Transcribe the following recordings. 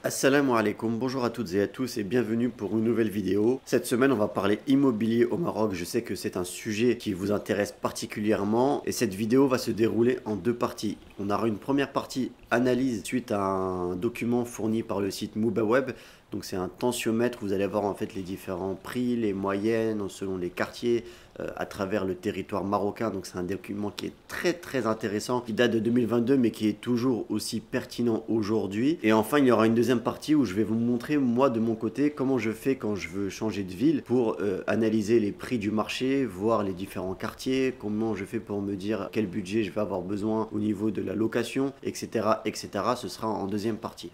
Assalamu alaikum, bonjour à toutes et à tous et bienvenue pour une nouvelle vidéo. Cette semaine on va parler immobilier au Maroc. Je sais que c'est un sujet qui vous intéresse particulièrement et cette vidéo va se dérouler en deux parties. On aura une première partie analyse suite à un document fourni par le site Mubaweb. Donc c'est un tensiomètre, vous allez voir en fait les différents prix, les moyennes selon les quartiers à travers le territoire marocain. Donc c'est un document qui est très intéressant, qui date de 2022 mais qui est toujours aussi pertinent aujourd'hui. Et enfin il y aura une deuxième partie où je vais vous montrer moi de mon côté comment je fais quand je veux changer de ville pour analyser les prix du marché, voir les différents quartiers, comment je fais pour me dire quel budget je vais avoir besoin au niveau de la location, etc. Ce sera en deuxième partie.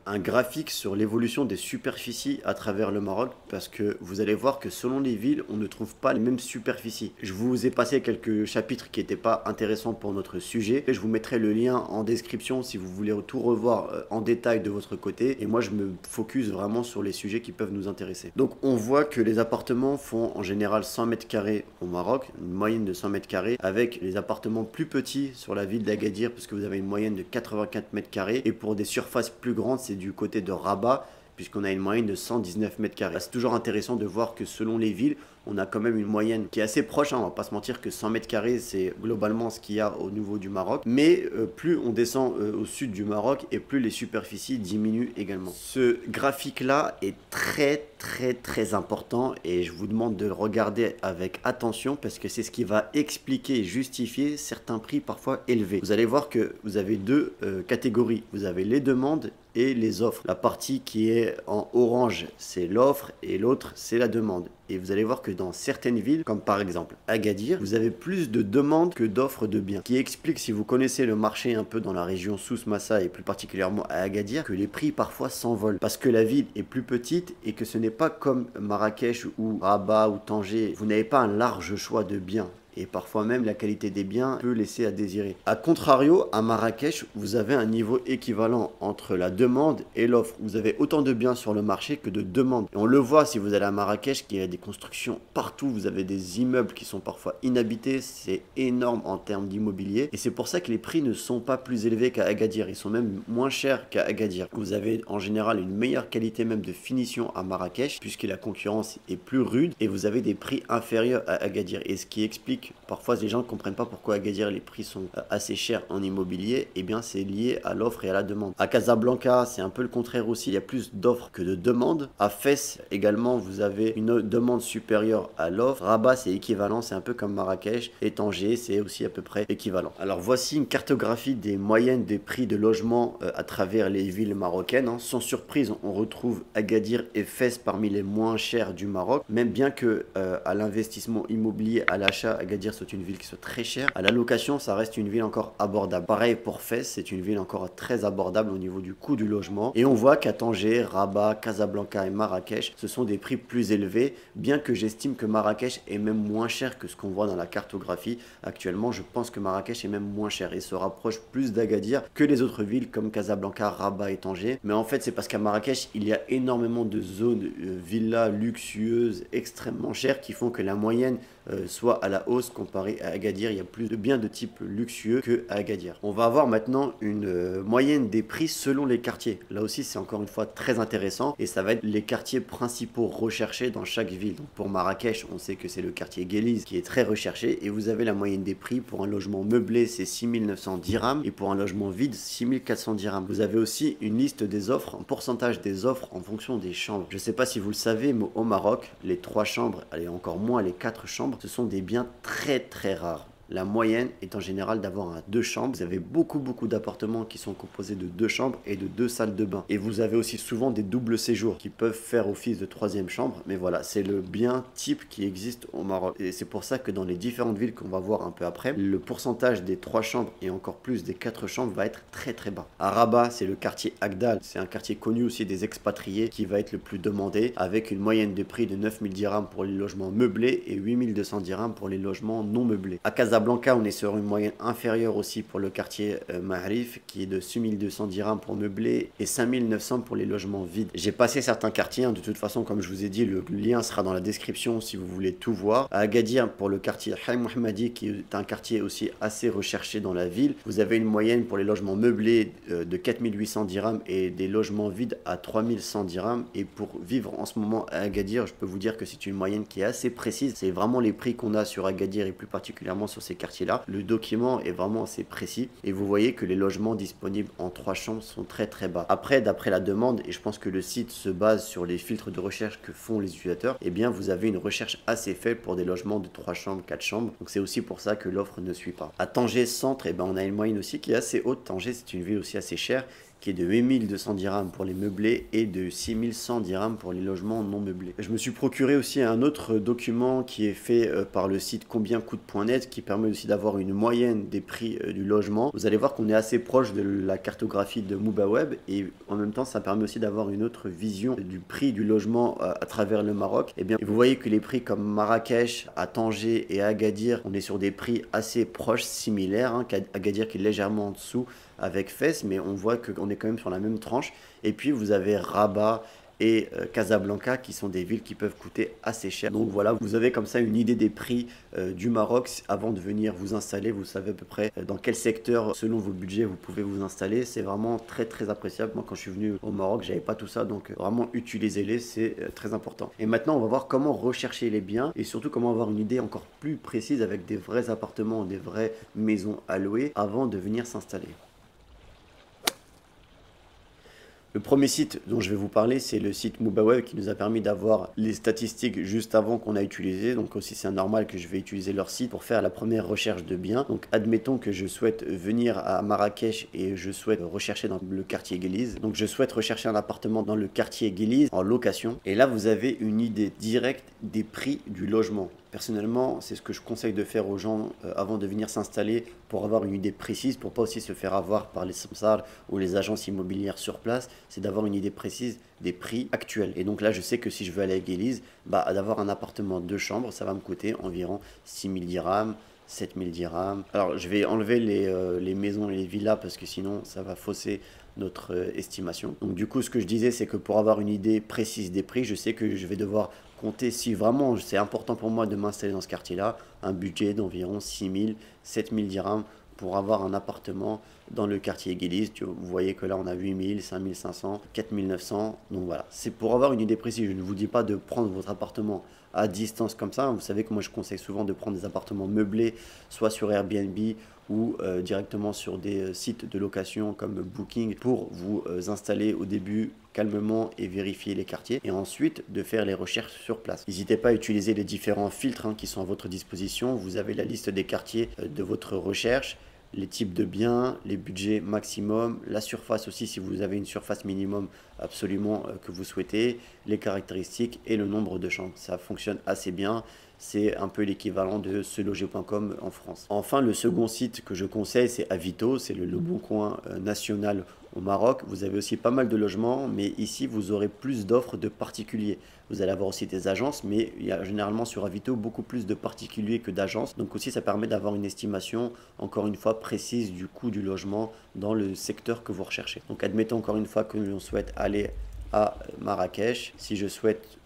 Un graphique sur l'évolution des superficies à travers le Maroc parce que vous allez voir que selon les villes, on ne trouve pas les mêmes superficies. Je vous ai passé quelques chapitres qui n'étaient pas intéressants pour notre sujet et je vous mettrai le lien en description si vous voulez tout revoir en détail de votre côté. Et moi, je me focus vraiment sur les sujets qui peuvent nous intéresser. Donc, on voit que les appartements font en général 100 mètres carrés au Maroc, une moyenne de 100 mètres carrés, avec les appartements plus petits sur la ville d'Agadir parce que vous avez une moyenne de 84 mètres carrés et pour des surfaces plus grandes, c'est du côté de Rabat, puisqu'on a une moyenne de 119 mètres carrés. C'est toujours intéressant de voir que selon les villes, on a quand même une moyenne qui est assez proche, hein, on va pas se mentir que 100 mètres carrés, c'est globalement ce qu'il y a au niveau du Maroc. Mais plus on descend au sud du Maroc et plus les superficies diminuent également. Ce graphique-là est très important et je vous demande de le regarder avec attention parce que c'est ce qui va expliquer et justifier certains prix parfois élevés. Vous allez voir que vous avez deux catégories. Vous avez les demandes et les offres. La partie qui est en orange, c'est l'offre et l'autre, c'est la demande. Et vous allez voir que dans certaines villes, comme par exemple Agadir, vous avez plus de demandes que d'offres de biens. Ce qui explique, si vous connaissez le marché un peu dans la région Souss Massa et plus particulièrement à Agadir, que les prix parfois s'envolent. Parce que la ville est plus petite et que ce n'est pas comme Marrakech ou Rabat ou Tanger. Vous n'avez pas un large choix de biens. Et parfois même la qualité des biens peut laisser à désirer. A contrario, à Marrakech, vous avez un niveau équivalent entre la demande et l'offre. Vous avez autant de biens sur le marché que de demandes. Et on le voit si vous allez à Marrakech, qu'il y a des constructions partout. Vous avez des immeubles qui sont parfois inhabités. C'est énorme en termes d'immobilier. Et c'est pour ça que les prix ne sont pas plus élevés qu'à Agadir. Ils sont même moins chers qu'à Agadir. Vous avez en général une meilleure qualité même de finition à Marrakech, puisque la concurrence est plus rude. Et vous avez des prix inférieurs à Agadir. Et ce qui explique parfois les gens ne comprennent pas pourquoi à Agadir les prix sont assez chers en immobilier. Et bien c'est lié à l'offre et à la demande. À Casablanca c'est un peu le contraire aussi, il y a plus d'offres que de demandes. À Fès également vous avez une demande supérieure à l'offre. Rabat c'est équivalent, c'est un peu comme Marrakech. Et Tanger c'est aussi à peu près équivalent. Alors voici une cartographie des moyennes des prix de logement à travers les villes marocaines. Sans surprise on retrouve Agadir et Fès parmi les moins chers du Maroc. Même bien que à l'investissement immobilier, à l'achat, Agadir c'est une ville qui soit très chère. À la location ça reste une ville encore abordable. Pareil pour Fès, c'est une ville encore très abordable au niveau du coût du logement. Et on voit qu'à Tanger, Rabat, Casablanca et Marrakech ce sont des prix plus élevés, bien que j'estime que Marrakech est même moins cher que ce qu'on voit dans la cartographie. Actuellement je pense que Marrakech est même moins cher et se rapproche plus d'Agadir que les autres villes comme Casablanca, Rabat et Tanger. Mais en fait c'est parce qu'à Marrakech il y a énormément de zones villas luxueuses extrêmement chères qui font que la moyenne soit à la hausse comparé à Agadir. Il y a plus de biens de type luxueux que à Agadir. On va avoir maintenant une moyenne des prix selon les quartiers. Là aussi c'est encore une fois très intéressant et ça va être les quartiers principaux recherchés dans chaque ville. Donc pour Marrakech on sait que c'est le quartier Guéliz qui est très recherché et vous avez la moyenne des prix pour un logement meublé c'est 6900 dirhams et pour un logement vide 6400 dirhams. Vous avez aussi une liste des offres, un pourcentage des offres en fonction des chambres. Je ne sais pas si vous le savez mais au Maroc les 3 chambres, allez encore moins les 4 chambres, ce sont des biens très rares. La moyenne est en général d'avoir un 2 chambres. Vous avez beaucoup d'appartements qui sont composés de 2 chambres et de 2 salles de bain. Et vous avez aussi souvent des doubles séjours qui peuvent faire office de 3e chambre. Mais voilà, c'est le bien type qui existe au Maroc. Et c'est pour ça que dans les différentes villes qu'on va voir un peu après, le pourcentage des 3 chambres et encore plus des 4 chambres va être très bas. À Rabat, c'est le quartier Agdal. C'est un quartier connu aussi des expatriés qui va être le plus demandé avec une moyenne de prix de 9000 dirhams pour les logements meublés et 8200 dirhams pour les logements non meublés. À Casablanca, Casablanca, on est sur une moyenne inférieure aussi pour le quartier Maarif, qui est de 6200 dirhams pour meublé et 5900 pour les logements vides. J'ai passé certains quartiers, hein, de toute façon, comme je vous ai dit, le lien sera dans la description si vous voulez tout voir. À Agadir, pour le quartier Haï Mohammadi, qui est un quartier aussi assez recherché dans la ville, vous avez une moyenne pour les logements meublés de 4800 dirhams et des logements vides à 3100 dirhams. Et pour vivre en ce moment à Agadir, je peux vous dire que c'est une moyenne qui est assez précise. C'est vraiment les prix qu'on a sur Agadir et plus particulièrement sur ces quartiers-là. Le document est vraiment assez précis et vous voyez que les logements disponibles en 3 chambres sont très très bas. Après, d'après la demande, et je pense que le site se base sur les filtres de recherche que font les utilisateurs, eh bien vous avez une recherche assez faible pour des logements de 3 chambres, 4 chambres. Donc c'est aussi pour ça que l'offre ne suit pas. À Tanger centre, eh ben, on a une moyenne aussi qui est assez haute. Tanger, c'est une ville aussi assez chère, qui est de 8200 dirhams pour les meublés et de 6100 dirhams pour les logements non meublés. Je me suis procuré aussi un autre document qui est fait par le site combiencoûte.net qui permet aussi d'avoir une moyenne des prix du logement. Vous allez voir qu'on est assez proche de la cartographie de Mubaweb et en même temps ça permet aussi d'avoir une autre vision du prix du logement à travers le Maroc. Et bien vous voyez que les prix comme Marrakech, à Tanger et à Agadir, on est sur des prix assez proches, similaires, hein, Agadir qui est légèrement en dessous avec Fès, mais on voit qu'on est quand même sur la même tranche. Et puis vous avez Rabat et Casablanca qui sont des villes qui peuvent coûter assez cher. Donc voilà, vous avez comme ça une idée des prix du Maroc avant de venir vous installer. Vous savez à peu près dans quel secteur, selon vos budgets, vous pouvez vous installer. C'est vraiment très très appréciable. Moi quand je suis venu au Maroc, j'avais pas tout ça, donc vraiment utilisez-les, c'est très important. Et maintenant on va voir comment rechercher les biens et surtout comment avoir une idée encore plus précise avec des vrais appartements, des vraies maisons à louer avant de venir s'installer. Le premier site dont je vais vous parler, c'est le site Mubaweb qui nous a permis d'avoir les statistiques juste avant qu'on a utilisé. Donc aussi c'est normal que je vais utiliser leur site pour faire la première recherche de biens. Donc admettons que je souhaite venir à Marrakech et je souhaite rechercher dans le quartier Guéliz. Donc je souhaite rechercher un appartement dans le quartier Guéliz en location. Et là vous avez une idée directe des prix du logement. Personnellement, c'est ce que je conseille de faire aux gens avant de venir s'installer pour avoir une idée précise, pour pas aussi se faire avoir par les samsars ou les agences immobilières sur place, c'est d'avoir une idée précise des prix actuels. Et donc là, je sais que si je veux aller à Guéliz, d'avoir un appartement 2 chambres, ça va me coûter environ 6000 dirhams, 7000 dirhams. Alors, je vais enlever les maisons et les villas parce que sinon, ça va fausser notre estimation. Donc du coup, ce que je disais, c'est que pour avoir une idée précise des prix, je sais que je vais devoir compter, si vraiment c'est important pour moi de m'installer dans ce quartier-là, un budget d'environ 6000, 7000 dirhams pour avoir un appartement dans le quartier Guéliz. Vous voyez que là on a 8000, 5500, 4900. Donc voilà, c'est pour avoir une idée précise. Je ne vous dis pas de prendre votre appartement à distance comme ça. Vous savez que moi je conseille souvent de prendre des appartements meublés, soit sur Airbnb ou directement sur des sites de location comme Booking pour vous installer au début calmement et vérifier les quartiers et ensuite de faire les recherches sur place. N'hésitez pas à utiliser les différents filtres qui sont à votre disposition. Vous avez la liste des quartiers de votre recherche, les types de biens, les budgets maximum, la surface aussi si vous avez une surface minimum absolument que vous souhaitez, les caractéristiques et le nombre de chambres. Ça fonctionne assez bien. C'est un peu l'équivalent de seloger.com en France. Enfin, le second site que je conseille, c'est Avito, c'est le bon coin national au Maroc. Vous avez aussi pas mal de logements, mais ici, vous aurez plus d'offres de particuliers. Vous allez avoir aussi des agences, mais il y a généralement sur Avito beaucoup plus de particuliers que d'agences. Donc aussi, ça permet d'avoir une estimation, encore une fois, précise du coût du logement dans le secteur que vous recherchez. Donc admettons encore une fois que l'on souhaite aller à Marrakech. Si je souhaite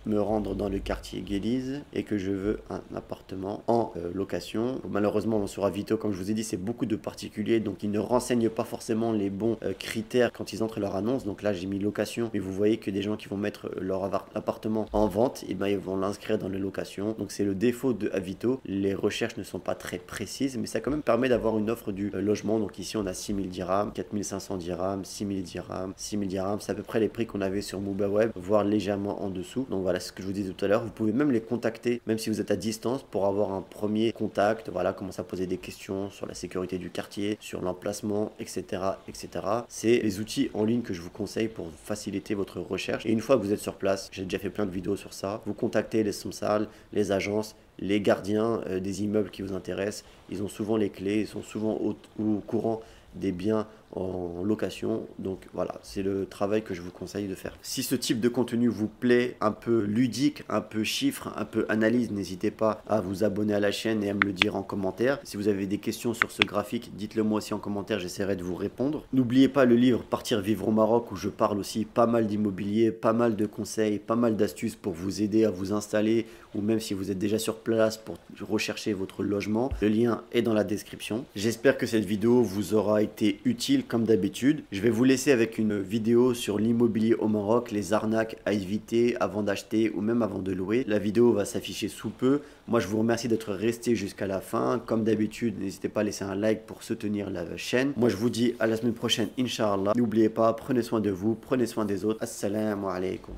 me rendre dans le quartier Guéliz et que je veux un appartement en location. Malheureusement, sur Avito, comme je vous ai dit, c'est beaucoup de particuliers, donc ils ne renseignent pas forcément les bons critères quand ils entrent leur annonce. Donc là, j'ai mis location, mais vous voyez que des gens qui vont mettre leur appartement en vente, et ils vont l'inscrire dans les locations. Donc c'est le défaut de Avito. Les recherches ne sont pas très précises, mais ça quand même permet d'avoir une offre du logement. Donc ici, on a 6000 dirhams, 4500 dirhams, 6000 dirhams, 6000 dirhams. C'est à peu près les prix qu'on avait sur Mubaweb, voire légèrement en dessous. Donc voilà ce que je vous disais tout à l'heure. Vous pouvez même les contacter, même si vous êtes à distance, pour avoir un premier contact. Voilà, commencer à poser des questions sur la sécurité du quartier, sur l'emplacement, etc., etc. C'est les outils en ligne que je vous conseille pour faciliter votre recherche. Et une fois que vous êtes sur place, j'ai déjà fait plein de vidéos sur ça, vous contactez les samsals, les agences, les gardiens des immeubles qui vous intéressent. Ils ont souvent les clés, ils sont souvent au courant des biens en location. Donc voilà, c'est le travail que je vous conseille de faire. Si ce type de contenu vous plaît, un peu ludique, un peu chiffre, un peu analyse, n'hésitez pas à vous abonner à la chaîne et à me le dire en commentaire. Si vous avez des questions sur ce graphique, dites-le moi aussi en commentaire, j'essaierai de vous répondre. N'oubliez pas le livre Partir vivre au Maroc, où je parle aussi pas mal d'immobilier, pas mal de conseils, pas mal d'astuces pour vous aider à vous installer, ou même si vous êtes déjà sur place pour rechercher votre logement. Le lien est dans la description. J'espère que cette vidéo vous aura été utile comme d'habitude. Je vais vous laisser avec une vidéo sur l'immobilier au Maroc, les arnaques à éviter avant d'acheter ou même avant de louer. La vidéo va s'afficher sous peu. Moi, je vous remercie d'être resté jusqu'à la fin. Comme d'habitude, n'hésitez pas à laisser un like pour soutenir la chaîne. Moi, je vous dis à la semaine prochaine, Inch'Allah. N'oubliez pas, prenez soin de vous, prenez soin des autres. Assalamu alaikum.